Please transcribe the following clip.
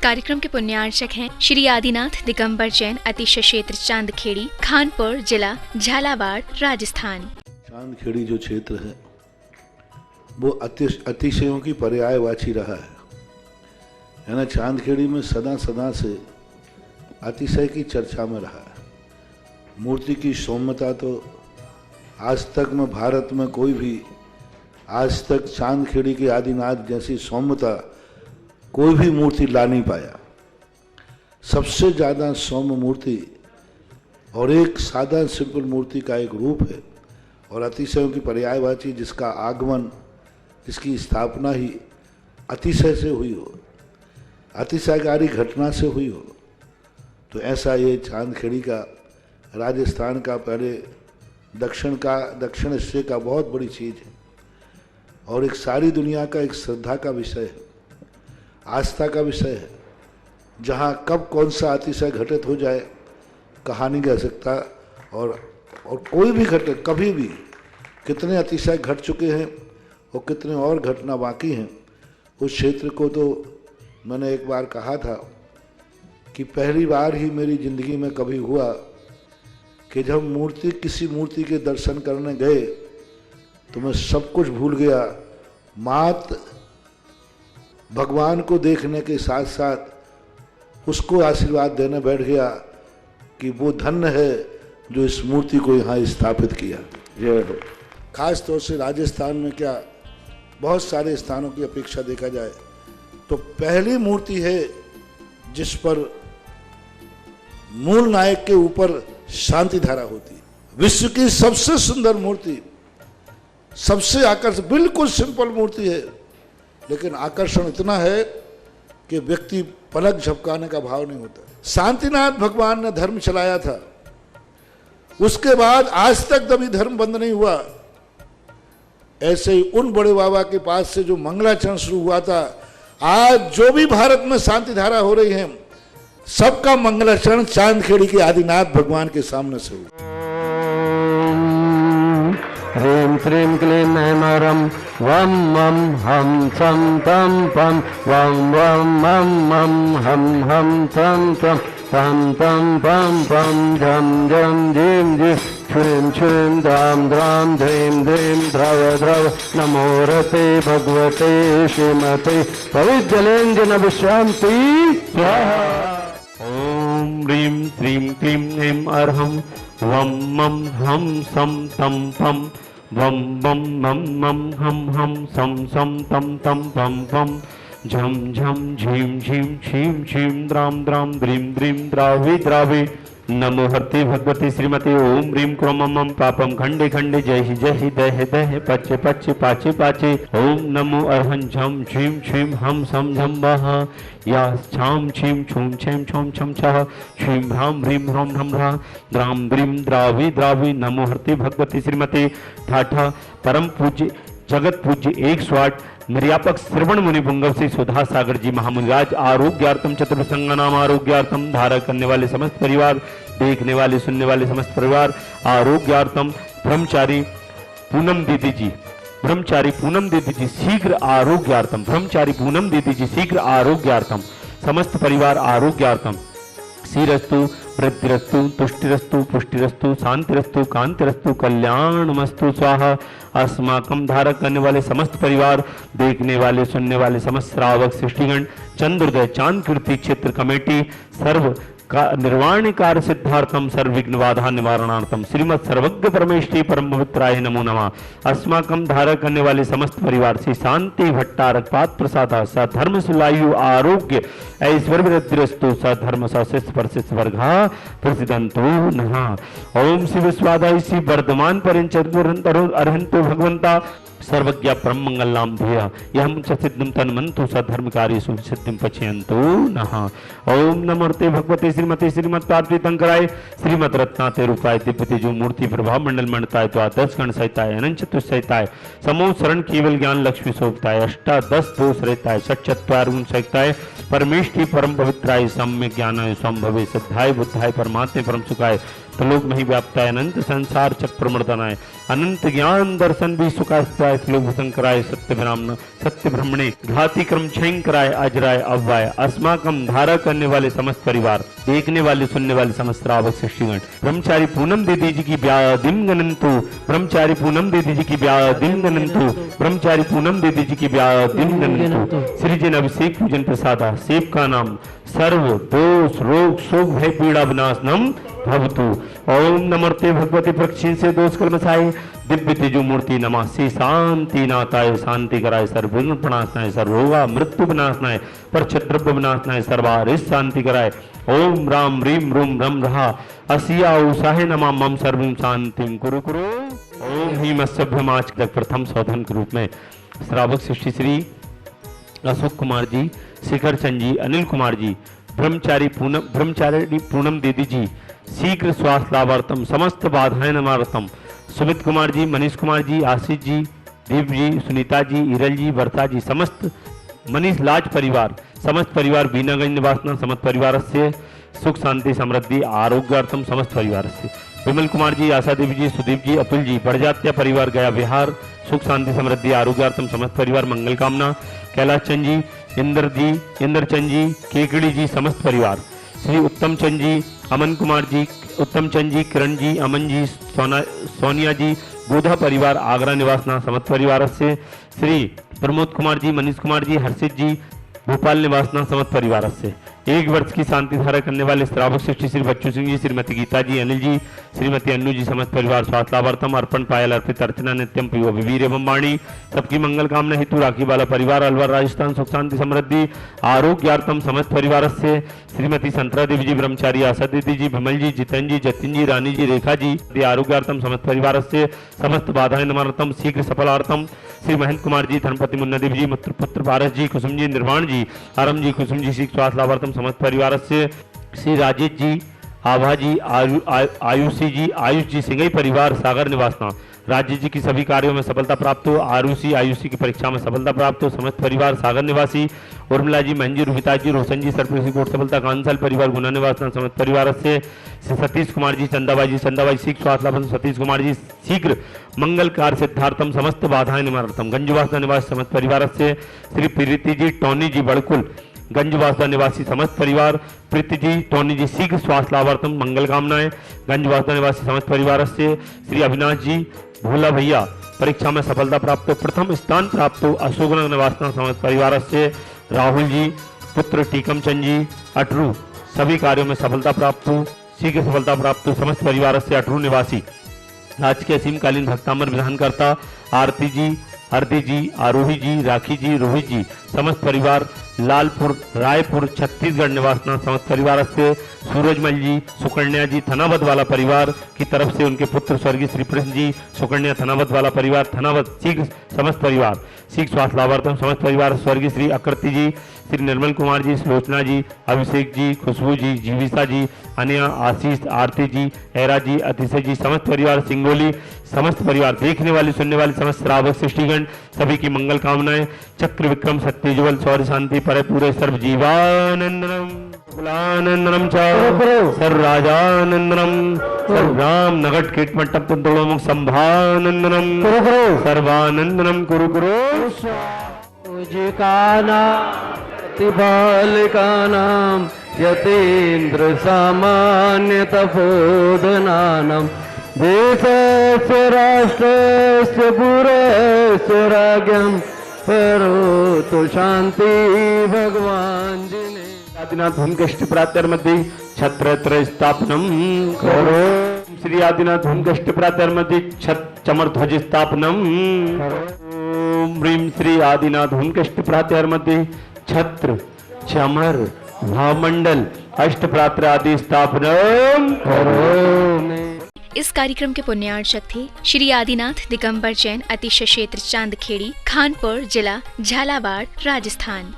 कार्यक्रम के पुण्यार्चक हैं श्री आदिनाथ दिगंबर जैन अतिशय क्षेत्र चांदखेड़ी, खानपुर जिला, झालावाड़, राजस्थान। चांदखेड़ी जो क्षेत्र है वो अतिशयों की पर्यायवाची रहा है ना। चांदखेड़ी में सदा सदा से अतिशय की चर्चा में रहा है। मूर्ति की सौम्यता तो आज तक में भारत में कोई भी आज तक चांदखेड़ी के आदिनाथ जैसी सौम्यता कोई भी मूर्ति ला नहीं पाया। सबसे ज़्यादा सौम्य मूर्ति और एक सादा सिंपल मूर्ति का एक रूप है और अतिशयों की पर्यायवाची जिसका आगमन, जिसकी स्थापना ही अतिशय से हुई हो, अतिशयकारी घटना से हुई हो, तो ऐसा ये चांदखेड़ी का राजस्थान का पहले दक्षिण हिस्से का बहुत बड़ी चीज़ है और एक सारी दुनिया का एक श्रद्धा का विषय है, आस्था का विषय है। जहाँ कब कौन सा अतिशय घटित हो जाए कहा नहीं जा सकता और कोई भी घटे कभी भी कितने अतिशय घट चुके हैं और कितने और घटना बाकी हैं। उस क्षेत्र को तो मैंने एक बार कहा था कि पहली बार ही मेरी ज़िंदगी में कभी हुआ कि जब किसी मूर्ति के दर्शन करने गए तो मैं सब कुछ भूल गया। मात भगवान को देखने के साथ साथ उसको आशीर्वाद देने बैठ गया कि वो धन्य है जो इस मूर्ति को यहाँ स्थापित किया। खास तौर से राजस्थान में क्या बहुत सारे स्थानों की अपेक्षा देखा जाए तो पहली मूर्ति है जिस पर मूल नायक के ऊपर शांति धारा होती है। विश्व की सबसे सुंदर मूर्ति, सबसे आकर्षक, बिल्कुल सिंपल मूर्ति है लेकिन आकर्षण इतना है कि व्यक्ति पलक झपकाने का भाव नहीं होता। शांतिनाथ भगवान ने धर्म चलाया था, उसके बाद आज तक कभी धर्म बंद नहीं हुआ। ऐसे ही उन बड़े बाबा के पास से जो मंगलाचरण शुरू हुआ था, आज जो भी भारत में शांति धारा हो रही है सबका मंगलाचरण चांदखेड़ी के आदिनाथ भगवान के सामने से हुआ। ह्रीं श्रीं क्लीं ऐं वम मम हम सम तम पम वम वम मम मम हम सम तम पम तम पम पम झम झम झीं झीं छ्रीं छ्रीं द्रां द्रां ध्रीं ध्रीं द्रव द्रव नमो रते भगवते श्रीमते पवित्रलेंजनविश्रांति स्वाहा। ओम ह्रीं श्रीं क्लीं ऐं अर्हं वम मम हम सम तम पम वम वम मम मम हम सम सम तम तम पम पम झम झम झीं झीं छीं छीं द्रां द्रां द्रीं द्रीं द्रावि द्रावि नमो हरते भगवती श्रीमती ओम ह्रीं क्रोम मम पापम खंडे खंडे जय ही दह दह पच्चे पच्चे पाचे पाचे ओम नमो अर्हं झम झीं छीं हम सम झम वह या छाम छीं छूम छेम छोम छम छह छीं भ्रां ह्रीं ह्रोम ह्रम ह्रा द्रां द्रीं द्रावि द्रावि नमो हरते भगवती श्रीमती ठाठा परम पूज्य जगत पूज्य 108 निर्यापक श्रवण मुनि पुंगव श्री सुधा सागर जी महामुनिराज आरोग्यार्थम चतुर्संगनाम आरोग्यार्थम धारा करने वाले समस्त परिवार, देखने वाले सुनने वाले समस्त परिवार आरोग्यार्थम ब्रह्मचारी पूनम दीदी जी शीघ्र आरोग्यार्थम, ब्रह्मचारी पूनम दीदी जी शीघ्र आरोग्यार्थम, समस्त परिवार आरोग्यार्थम श्रीरस्तु वृद्धिरस्तु तुष्टिरस्तु पुष्टिरस्तु शांतिरस्तु कांतिरस्तु कल्याणमस्तु स्वाहा। अस्माकं धारक करने वाले समस्त परिवार, देखने वाले सुनने वाले समस्त श्रावक सृष्टिगण, चंद्रोदय चांद कीर्ति क्षेत्र कमेटी सर्व का निर्वाण कार्य सिद्धार्थम सर्वविघ्न बाधा निवारणार्थम श्रीमद सर्वज्ञ परमेष्ठी परम पवित्राय नमो नमः। अस्माकं धारक करने वाले समस्त परिवार श्री शांति भट्टारक पाद प्रसाद सधर्म सुलायु आरोग्य ऐश्वर्य वृद्धिरस्तु सधर्म सशिष्ट परशिष्ट वर्गा प्रसिद्धंतो नमः। ओम शिव स्वादाय श्री वर्धमान परिचतुरंतरो अर्हंतो भगवंता सर्वज्ञ परम मंगलनाम ध्येय यम च सिद्धिं तन्मन्तु सधर्मकार्येषु सिद्धिं पचयन्तु नः। ओम नमोते भगवते श्रीमते श्रीमत् पार्वती तंकराय श्रीमत् रत्नाते रूपाय दिव्यते जो मूर्ति प्रभाव मंडल मंडताय तो आदर्श गण सहिताय अनंत चतुष सहिताय समूह शरण केवल ज्ञान लक्ष्मी शोभताय अष्टादश दोष रहताय षट्चत्वार गुण सहिताय परमेष्ठी परम पवित्राय सम्य ज्ञानाय संभवे सिद्धाय बुद्धाय परमात्मे परम सुखाय समस्तलोक मही व्याप्ताय अनंत संसार चक्र प्रमर्दनाय अनंत ज्ञान दर्शन भी सुखास्ताय श्लोक शंकराय सत्य ब्राह्मण सत्य ब्रह्मणे घाती क्रम क्षयंकराय अजराय अव्वाय अस्माकम धारा करने वाले समस्त परिवार, देखने वाले सुनने वाले समस्त श्रावक शिष्यगण, ब्रह्मचारी पूनम दीदी जी की ब्यादिम गणंतु, ब्रह्मचारी पूनम दीदी जी की ब्यादिम गणंतु, ब्रह्मचारी पूनम दीदी जी की ब्यादिम गणंतु। श्री जन अभिषेक पूजन प्रसादा सेव का नाम सर्व दोष रोग शोक भय पीड़ा विनाशनम भवतु। ओम नमस्ते भगवती प्रक्षिण से दोष कर्मसाय दिव्य तेजो मूर्ति नमासि शांति नाथाय शांति कराय सर्व विघ्न प्रणाशनाय सर्व रोगा मृत्यु विनाशनाय पर छद्रव्य विनाशनाय सर्वारिष्ट शांति कराय। ओम राम रीम रूम रम रहा असिया उषाहे नमा मम सर्वं शांतिं कुरु कुरु। ओम हीम सभ्यमाच प्रथम शोधन के रूप में श्रावक शिष्य श्री अशोक कुमार जी, शिखर चंद जी, अनिल कुमार जी, ब्रह्मचारी पूनम दीदी जी, शीघ्र स्वास्थ्य लाभार्थम समस्त बाधाएं नमारतम, सुमित कुमार जी, मनीष कुमार जी, आशीष जी, दीप जी, सुनीता जी, हिरल जी, वर्षा जी, समस्त मनीष लाज परिवार, समस्त परिवार बीनागंज निवासना समस्त परिवार से सुख शांति समृद्धि आरोग्यार्थम समस्त परिवार से, विमल कुमार जी, आशा देवी जी, सुदीप जी, अतुल जी, बड़जात्या परिवार गया विहार सुख शांति समृद्धि आरोग्यार्थम समस्त परिवार मंगल कामना, कैलाश चंद जी, इंद्रचंद जी, केकड़ी जी, समस्त परिवार, श्री उत्तम चंद जी, अमन कुमार जी, उत्तम चंद जी, किरण जी, अमन जी, सोनिया जी, गोधा परिवार आगरा निवासना समस्त परिवार से, श्री प्रमोद कुमार जी, मनीष कुमार जी, हर्षित जी, भोपाल निवासना समस्त परिवार से, 1 वर्ष की शांति धारा करने वाले श्रावक शिष्य श्री बच्चू सिंह जी, श्रीमती गीता जी, अनिल जी, श्रीमती अन्नू जी, समस्त परिवार स्वास्थ्य लाभार्थम अर्पण पायल अर्पित अर्चना नित्यम पियो विवीर एवं वाणी सबकी मंगल कामना हेतु राखी वाला परिवार अलवर राजस्थान सुख शांति समृद्धि आरोग्यार्थम समस्त परिवार से, श्रीमती संतरा देवी जी, ब्रह्मचारी आशा दीदी जी, विमल जी, जितेन जी, जतिन जी, रानी जी, रेखा जी आरोग्यार्थम समस्त परिवार से, समस्त बाधाएं नमार्थम शीघ्र सफलार्थम, श्री महेंद्र कुमार जी, धर्मपति मुन्ना देवी जी, पुत्र पारस जी, कुसुम जी, निर्वाण जी, आरम जी, कुसुम जी, शीघ्र स्वास्थ्य लाभार्थम समस्त परिवार से, श्री राजेश जी, आभा जी, आयुषी जी, आयुष जी, सिंगई परिवार सागर निवासना, राजेश जी की सभी कार्यों में सफलता प्राप्त हो, आयुषी की परीक्षा में सफलता प्राप्त हो, समस्त परिवार सागर निवासी, उर्मिला जी, महंजी, रुहिता जी, रोशन जी, सरप्रीसी कोट सफलता, कांसल परिवार गुना निवासना समस्त परिवार से, सतीश कुमार जी, चंदाबाई शीघ्र स्वास्थ्य लाभ, सतीश कुमार जी शीघ्र मंगल कार्य सिद्धार्थम समस्त बाधाएं निवारतम, गंजवासना निवासी समस्त परिवार से, श्री प्रीति जी, टोनी जी, बड़कुल गंजवासना निवासी समस्त परिवार, प्रीति जी, टोनी जी शीघ्र स्वास्थ्य लाभार्थम मंगल कामनाएं, गंजवासना निवासी समस्त परिवार से, श्री अविनाश जी, भोला भैया परीक्षा में सफलता प्राप्त हो, प्रथम स्थान प्राप्त हो, अशोकनगर निवासना समस्त परिवार से, राहुल जी, पुत्र टीकम चंद जी, अटरू सभी कार्यों में सफलता प्राप्त हो, शीघ्र सफलता प्राप्त हो, समस्त परिवार से अटरू निवासी, आज के असीमकालीन भक्तामर विधानकर्ता आरती जी, हरदी जी, आरोही जी, राखी जी, रोहित जी, समस्त परिवार लालपुर रायपुर छत्तीसगढ़ निवासना समस्त परिवार से, सूरजमल जी, सुकन्या जी, थनावद वाला परिवार की तरफ से उनके पुत्र स्वर्गीय श्री कृष्ण जी, सुकन्या थनावद वाला परिवार, थनावद शीघ्र समस्त परिवार शीघ्र स्वास्थ्य लाभार्थम समस्त परिवार, स्वर्गीय श्री आकृति जी, श्री निर्मल कुमार जी, सुलोचना जी, अभिषेक जी, खुशबू जी, जीविसा जी, अनिया, आशीष, आरती जी, एरा जी, अतिशय जी, समस्त परिवार सिंगोली, समस्त परिवार देखने वाले सुनने वाले समस्त श्रावक सृष्टिगण सभी की मंगल कामनाएं, चक्र विक्रम सत्यजुवल शौर्य शांति पर पूरे सर्व जीवानंदनम कुलानंदनम सर्वराजानंदनम सर्वराम नगट कीट मट्टम पुंतुलोम संभानंदनम सर्वानंदनम कुरु कुरु बालिकानां यतीन्द्र सामान्य तपोधनानां देशस्य राष्ट्रस्य पुरस्य राज्ञं करोतु शांति भगवान जी ने आदिनाथ भूमकष्ट प्रातर्मध्ये छत्रत्र स्थापनम करो, श्री आदिनाथ भूमकष्ट प्रातर्मध्ये चमरध्वज स्थापनम ओम ह्रीं श्री आदिनाथ भूमकष्ट प्रातर्मध्ये छत्र चमर भामंडल अष्ट प्रात्र आदि स्थापनम करो। इस कार्यक्रम के पुण्यार्चक थे श्री आदिनाथ दिगंबर जैन, अतिशय क्षेत्र चांदखेड़ी, खानपुर जिला, झालावाड़, राजस्थान।